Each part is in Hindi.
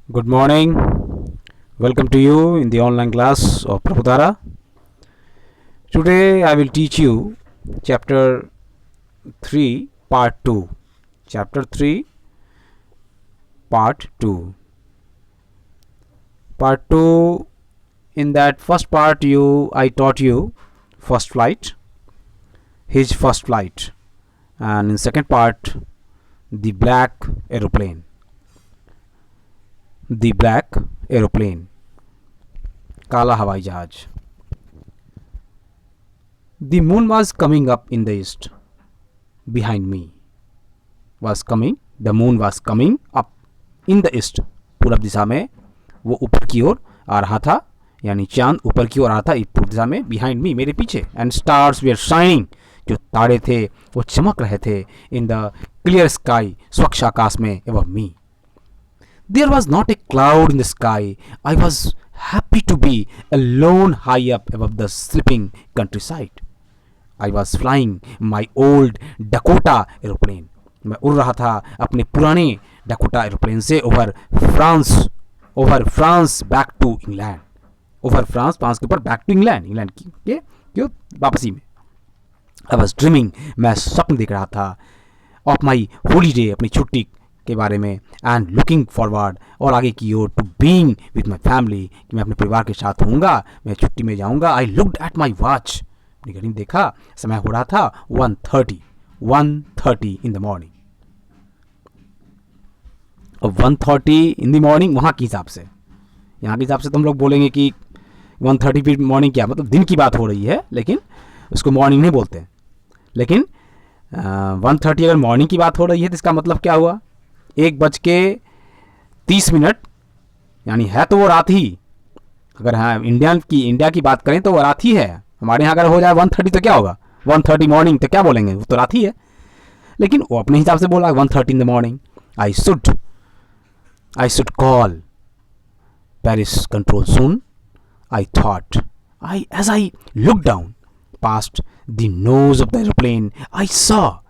Good morning. Welcome to you in the online class of Prabhudara. Today I will teach you chapter 3 part 2. Chapter 3 part 2. Part 2, in that first part I taught you first flight, his first flight, and in second part the black aeroplane. The black aeroplane, काला हवाई जहाज. The moon was coming up in the east. Behind me was coming. The moon was coming up in the east. पूरब दिशा में वो ऊपर की ओर आ रहा था, यानी चांद ऊपर की ओर आ रहा था पूर्व दिशा में. Behind me, मेरे पीछे. And stars were shining. जो तारे थे वो चमक रहे थे. In the clear sky, स्वच्छ आकाश में above me. There was not a cloud in the sky. I was happy to be alone high up above the sleeping countryside. I was flying my old Dakota aeroplane. मैं उड़ रहा था अपने पुराने डकोटा एरोप्लेन से over France back to England. Over France के ऊपर बैक टू इंग्लैंड की क्यों वापसी में. I was dreaming, मैं स्वप्न देख रहा था ऑफ माई हॉलीडे, अपनी छुट्टी के बारे में. एंड लुकिंग फॉरवर्ड, और आगे की ओर, to being with my family, कि मैं अपने परिवार के साथ होऊंगा, मैं छुट्टी में जाऊंगा. आई लुक्ड एट माई वॉच, अपनी घड़ी में देखा, समय हो रहा था 1:30 in the morning. 1:30 in the morning वहाँ के हिसाब से, यहाँ के हिसाब से तो हम लोग बोलेंगे कि 1:30 मॉर्निंग क्या मतलब दिन की बात हो रही है, लेकिन उसको मॉर्निंग नहीं बोलते. लेकिन 1:30 अगर मॉर्निंग की बात हो रही है तो इसका मतलब क्या हुआ, 1:30, यानी है तो वो रात ही. अगर हाँ इंडिया की बात करें तो वो रात ही है. हमारे यहाँ अगर हो जाए 1:30 तो क्या होगा, 1:30 मॉर्निंग तो क्या बोलेंगे, वो तो रात ही है. लेकिन वो अपने हिसाब से बोला 1:30 in the morning. I should call Paris control soon. I thought, as I looked down past the nose of the aeroplane, I saw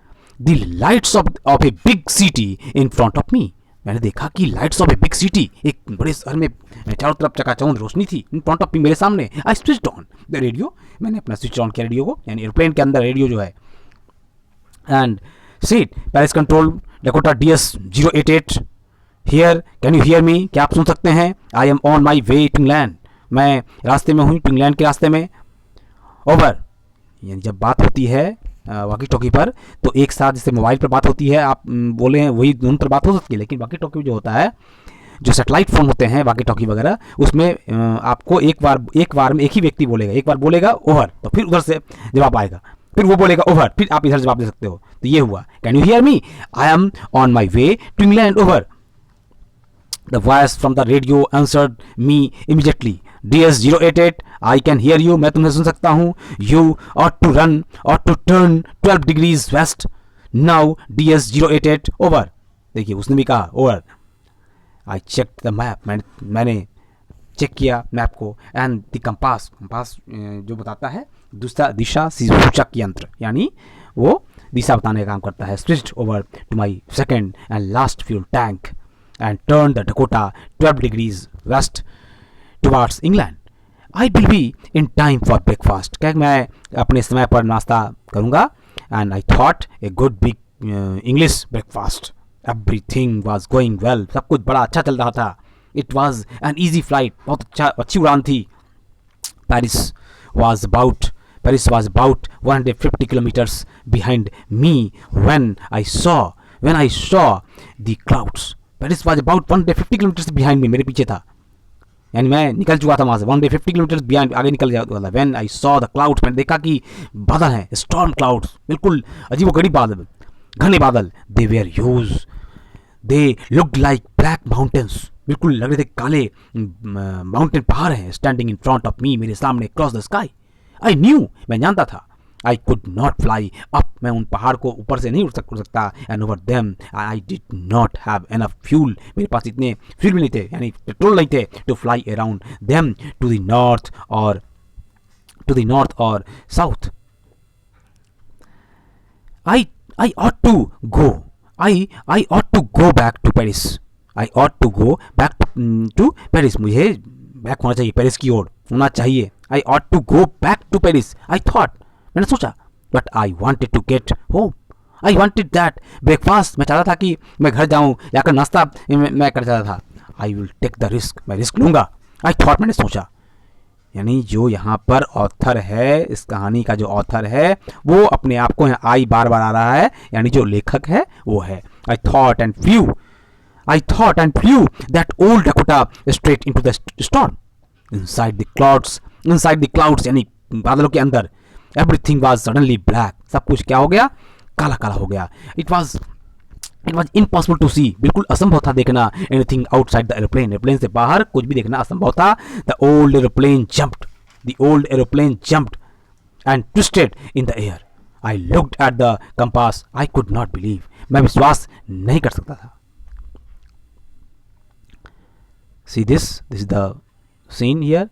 the lights of a big city in front of me. मैंने देखा कि lights off a big city, एक बड़े शहर में चारों तरफ चकाचौंध रोशनी थी. इन फ्रंट ऑफ मी, मेरे सामने. I switched on the radio, मैंने अपना स्विच ऑन किया रेडियो को, यानी एयरप्लेन के अंदर रेडियो जो है. And seat Paris control Dakota DS-088 here, can you hear me, क्या आप सुन सकते हैं. I am on my way to England, मैं रास्ते में हूँ, टू इंग्लैंड के रास्ते में. ओवर, यानी जब बात होती है वॉकी टॉकी पर तो एक साथ जैसे मोबाइल पर बात होती है, आप बोले हैं वही दोनों पर बात हो सकती है. लेकिन वॉकी टॉकी जो होता है, जो सैटेलाइट फ़ोन होते हैं वॉकी टॉकी वगैरह, उसमें आपको एक बार में एक ही व्यक्ति बोलेगा. एक बार बोलेगा ओवर, तो फिर उधर से जवाब आएगा, फिर वो बोलेगा ओवर, फिर आप इधर जवाब दे सकते हो. तो ये हुआ, can you hear me, I am on my way to England, over. The voice from the radio answered me immediately. DS-088, I can hear you. मैं तुम्हें सुन सकता हूँ. You ought to turn 12 degrees west. Now DS-088, over. देखिए उसने भी कहा over. I checked the map. मैंने चेक किया मैप को. And the compass जो बताता है दिशा सूचक यंत्र, यानी वो दिशा बताने का काम करता है. Switched over to my second and last fuel tank and turned the Dakota 12 degrees west towards England. I will be in time for breakfast. क्या मैं अपने समय पर नाश्ता करूँगा. And I thought a good big English breakfast. Everything was going well. सब कुछ बड़ा अच्छा चल रहा था. It was an easy flight. बहुत अच्छी उड़ान थी. Paris was about 150 kilometers behind me when I saw the clouds. Paris was about 150 kilometre behind में, मेरे पीछे था, यानी मैं निकल चुका था वहाँ से. 150 किलोमीटर बिहाइंड, आगे निकल जाता था. When I saw the clouds, मैंने देखा कि बादल हैं, स्टॉर्म क्लाउड्स, बिल्कुल अजीबोगरीब बादल, घने बादल. They were huge, they looked like black mountains, बिल्कुल लग रहे थे काले माउंटेन, पहाड़ हैं. Standing in front of me, मेरे सामने, cross the sky. I knew, मैं जानता था. I could not fly up, मैं उन पहाड़ को ऊपर से नहीं उड़ सकता. And over them I did not have enough fuel, मेरे पास इतने फ्यूल भी नहीं थे, यानी पेट्रोल नहीं थे, to fly around them to the north or south. I ought to go back to Paris. I ought to go back to Paris, मुझे बैक होना चाहिए, पेरिस की ओर होना चाहिए. I ought to go back to Paris, I thought, मैंने सोचा. But I wanted to get home, I wanted that breakfast, मैं चाहता था कि मैं घर जाऊँ, जाकर नाश्ता मैं कर चाहता था. I will take the risk, मैं रिस्क लूँगा. आई थॉट, मैंने सोचा. यानी जो यहाँ पर ऑथर है, इस कहानी का जो ऑथर है वो अपने आप को आई बार बार आ रहा है, यानी जो लेखक है वो है. I thought and flu that old Dakota straight into the storm. Inside the clouds यानी बादलों के अंदर. एवरीथिंग वाज सडनली ब्लैक, सब कुछ क्या हो गया, काला काला हो गया. It was impossible to see, बिल्कुल असंभव था देखना. Anything outside the aeroplane, aeroplane से बाहर कुछ भी देखना असंभव था. The old aeroplane jumped and twisted in the air. I looked at the compass, I could not believe, मैं विश्वास नहीं कर सकता था. See this is the scene here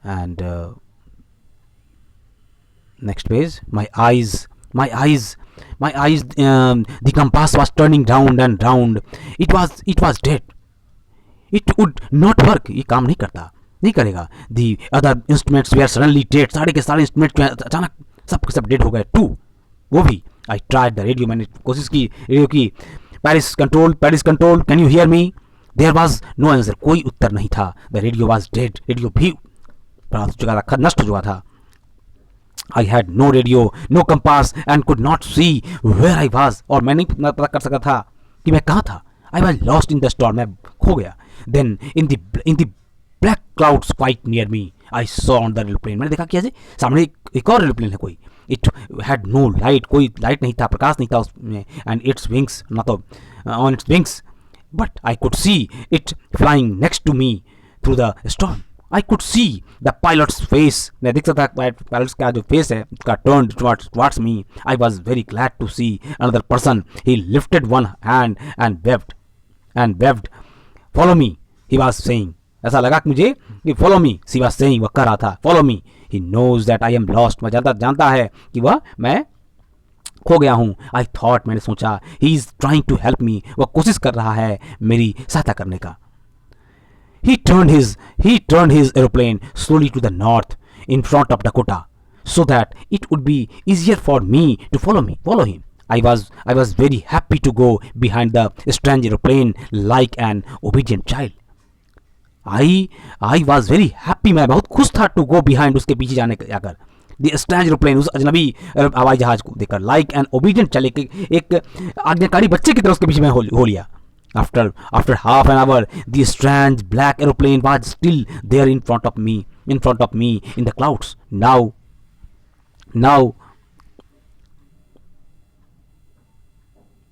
and next page. My eyes, the compass was turning round and round. It was dead. It would not work, ये काम नहीं करेगा. The other instruments were suddenly dead, सारे के सारे इंस्ट्रूमेंट अचानक सब डेड हो गए. टू, वो भी. I tried the radio, मैंने कोशिश की रेडियो की. Paris control, can you hear me? There was no answer, कोई उत्तर नहीं था. The radio was dead, radio भी बर्बाद हो चुका था, नष्ट हो चुका था. I had no radio, no compass and could not see where I was. और मैं नहीं पता कर सकता था कि मैं कहाँ था. I was lost in the storm, मैं खो गया. Then in the black clouds quite near me, I saw on the airplane, मैंने देखा कि ऐसे सामने एक और एरोप्लेन है कोई. It had no light, कोई लाइट नहीं था, प्रकाश नहीं था उसमें. And its wings, ना तो on its wings, but I could see it flying next to me through the storm. I could see the pilot's face, मैं देख सकता था पायलट का जो फेस है उसका turned towards me. I was very glad to see another person. He lifted one hand and waved. Follow me, he was saying. ऐसा लगा कि मुझे कि follow me, he was saying, वह कह रहा था follow me. He knows that I am lost, वह जानता है कि मैं खो गया हूँ. I thought, मैंने सोचा, he is trying to help me, वह कोशिश कर रहा है मेरी सहायता करने का. He turned his aeroplane slowly to the north in front of Dakota, so that it would be easier for me to follow him. I was very happy to go behind the strange aeroplane like an obedient child. I was very happy, मैं बहुत खुश था to go behind, उसके पीछे जाकर. The strange aeroplane, उस अजनबी हवाई जहाज को देखकर, like an obedient child, एक आज्ञाकारी बच्चे की तरह उसके पीछे मैं हो लिया. After half an hour, the strange black aeroplane was still there in front of me in the clouds. Now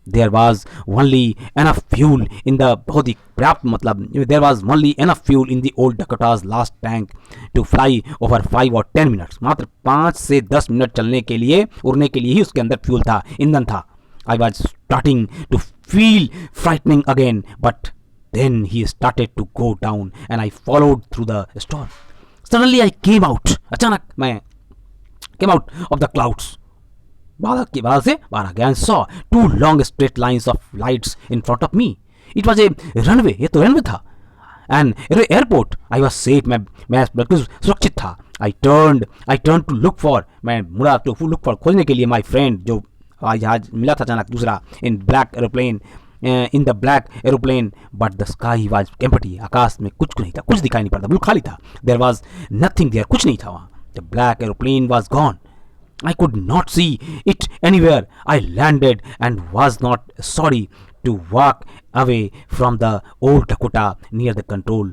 there was only enough fuel in the बहुत ही पर्याप्त मतलब there was only enough fuel in the old Dakota's last tank to fly over 5 or 10 minutes. मात्र 5 से 10 मिनट चलने के लिए, उड़ने के लिए ही उसके अंदर फ्यूल था, ईंधन था. I was starting to feel frightening again, but then he started to go down and I followed through the storm. Suddenly I came out. अचानक मैं came out of the clouds. बादल से बाहर आ गया. And saw 2 long straight lines of lights in front of me. It was a runway. ये तो runway था. And airport. I was safe. मैं बिल्कुल सुरक्षित था. I turned to look for. मैं मुड़ा to look for, खोजने के लिए my friend जो हवाई जहाज मिला था अचानक दूसरा. in the black aeroplane, but the sky was empty. आकाश में कुछ नहीं था, कुछ दिखाई नहीं पड़ता, बिल्कुल खाली था. There was nothing there, कुछ नहीं था वहाँ. The black aeroplane was gone. I could not see it anywhere. I landed and was not sorry to walk away from the old Dakota near the control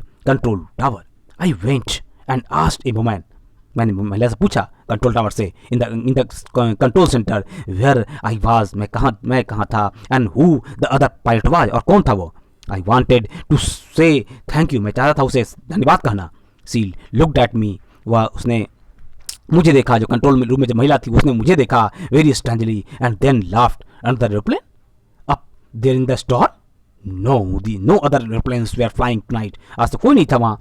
tower. I went and asked a woman. मैंने महिला से पूछा कंट्रोल टावर से, in the control centre where I was, मैं कहाँ था, and who the other pilot was, और कौन था वो. I wanted to say thank you, मैं चाहता था उसे धन्यवाद कहना. सी लुक्ड एट मी, वह उसने मुझे देखा, जो कंट्रोल रूम में जो महिला थी उसने मुझे देखा very strangely, and then laughed. Another aeroplane up there in the star? No other aeroplanes were flying tonight. आज तो कोई नहीं था वहाँ.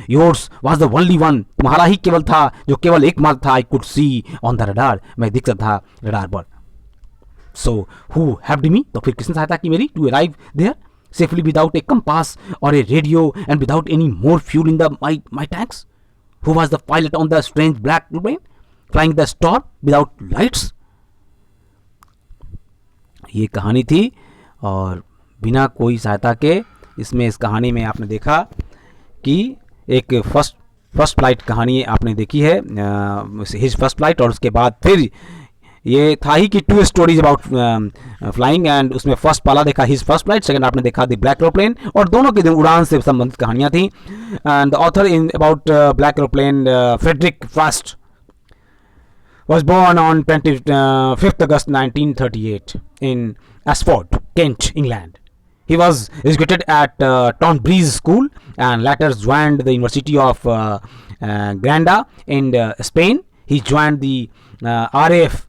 Yours was the only one, तुम्हारा ही केवल था, जो केवल एकमात्र था. I could see on the radar, मैं दिख सकता था रडार पर. सो हु हेल्प्ड मी, तो फिर किसने सहायता की मेरी to arrive there? safely without a compass or a radio and without any more fuel in the my tanks? Who was the pilot on the strange black plane flying the storm without lights? ये कहानी थी और बिना कोई सहायता के इसमें इस कहानी में आपने देखा कि एक फर्स्ट फ्लाइट कहानी आपने देखी है, हिज फर्स्ट फ्लाइट, और उसके बाद फिर ये था ही कि 2 स्टोरीज अबाउट फ्लाइंग, एंड उसमें फर्स्ट पहला देखा हिज फर्स्ट फ्लाइट, सेकंड आपने देखा द ब्लैक एरोप्लेन, और दोनों की उड़ान से संबंधित कहानियां थी. And the author in about black aeroplane Frederick Fast was born on 25th August 1938 in Ashford, Kent, England. He was educated at Tonbridge School and later joined the University of Granada in Spain. He joined the RAF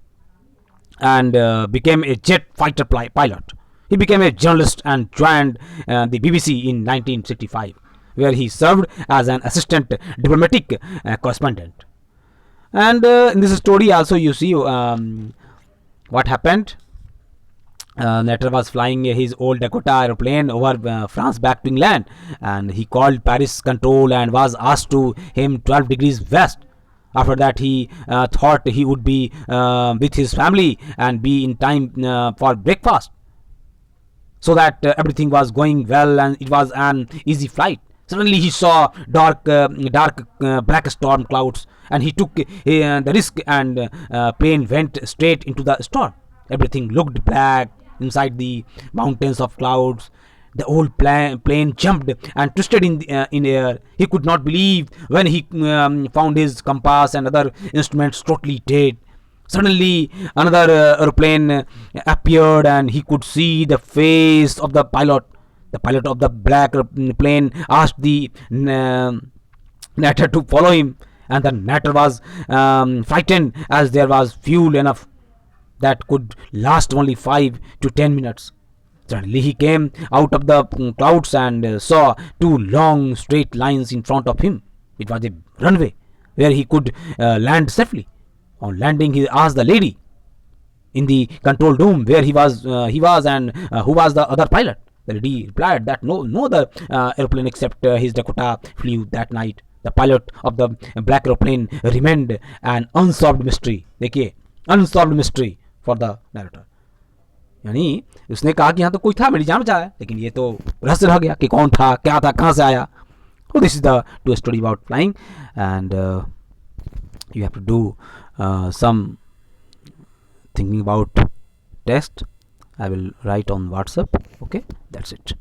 and became a jet fighter pilot. He became a journalist and joined the BBC in 1965, where he served as an assistant diplomatic correspondent. And in this story also you see what happened. Later was flying his old Dakota aeroplane over France back to England, and he called Paris control and was asked to him 12 degrees west. After that he thought he would be with his family and be in time for breakfast, so that everything was going well and it was an easy flight. Suddenly he saw dark black storm clouds, and he took the risk, and plane went straight into the storm. Everything looked black inside the mountains of clouds. The old plane jumped and twisted in air. He could not believe when he found his compass and other instruments totally dead. Suddenly another aeroplane appeared, and he could see the face of the pilot. The pilot of the black plane asked the natter to follow him, and the natter was frightened as there was fuel enough that could last only 5 to 10 minutes. Suddenly he came out of the clouds and saw 2 long straight lines in front of him. It was a runway where he could land safely. On landing, he asked the lady in the control room where he was and who was the other pilot. The lady replied that no other aeroplane except his Dakota flew that night. The pilot of the black aeroplane remained an unsolved mystery. देखिए, unsolved mystery for the narrator. यानी उसने कहा कि यहाँ तो कोई था, मेरी जान बचाया, लेकिन ये तो रहस्य रह गया कि कौन था, क्या था, कहाँ से आया. So this is the true story about flying, and you have to do some thinking about test. I will write on WhatsApp. Okay, that's it.